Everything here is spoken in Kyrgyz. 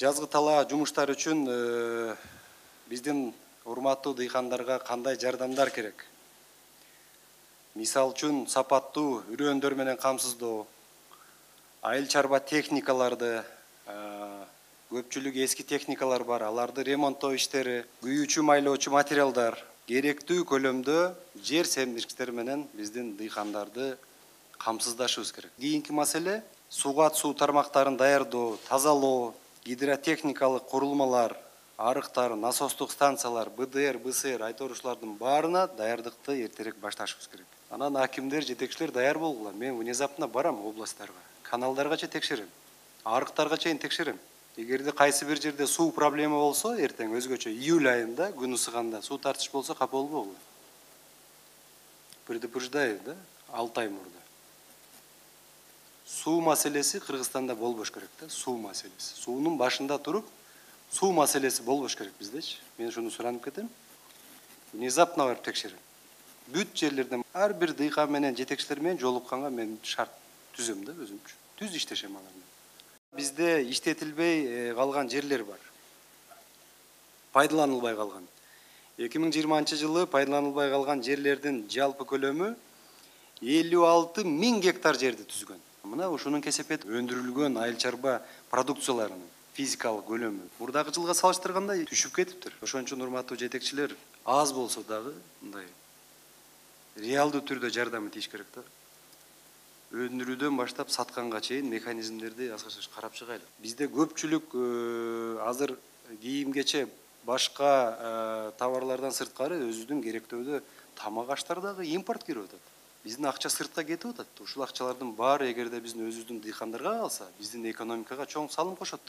Жазгы талаа жумуштар үчүн биздин урматтуу дыйкандарга кандай жардамдар керек? Мисал үчүн сапаттуу үрөөндөр менен камсыздоо, айыл чарба техникаларды, көпчүлүк эски техникалар бар, аларды ремонттоо иштери, күйүүчү майлоочу материалдар, керектүү көлөмдө жер семиргичтер менен биздин дыйкандарды камсыздашыбыз керек. Кийинки маселе сууга суу тармактарын даярдоо, тазалоо, гидротехникалык курулмалар, арыктар, насостук станциялар, БДР, БСР айторушулардын баарына даярдыкты эртерээк башташыбыз керек. Анан акимдер, жетекчилер даяр болгула. Мен внезапно барам областтарга, каналдаргача текшерем, арыктарга чейин текшерем. Эгерде кайсы бир жерде суу проблема болсо, эртең өзгөчө июль айында күн ысыганда суу тартыш болсо капа болбогула. Предупреждаю, да, 6 ай мурда. Суу маселеси Кыргызстанда болбош керек да, суу маселеси. Суунун башында туруп, суу маселеси болбош керек биздечи. Мен шуну суранып кетем. Внезапно барып текшерем. Бүт жерлерден ар бир дыйкан менен жетекчилер менен жолукканга мен шарт түзөм да өзүмчө. Түз иштешем алар менен. Бизде иштетилбей калган жерлер бар. Пайдаланылбай калган. 2020-жылы пайдаланылбай калган жерлердин жалпы көлөмү 56 000 гектар жерди түзгөн. Мына ушунун кесепет өндүрүлгөн айыл чарба продукцияларынын физикалык көлөмү мурдагы жылга салыштырганда түшүп кетиптир. Ошон үчүн урматтуу жетекчилер аз болсо дагы мындай реалдуу түрдө жардам тийиш керек да. Өндүрүүдөн баштап сатканга чейин механизмдерди аскача карап чыгайлы. Бизде көпчүлүк азыр кийим-кече башка товарлардан сырткары өзүбүздүн керектөөдө тамак аштар дагы импорт кирип атат. Биздин акча сыртка кетип атат. Ушул акчалардын баары эгерде биздин өзүбүздүн дыйкандарга калса, биздин экономикага чоң салым кошот.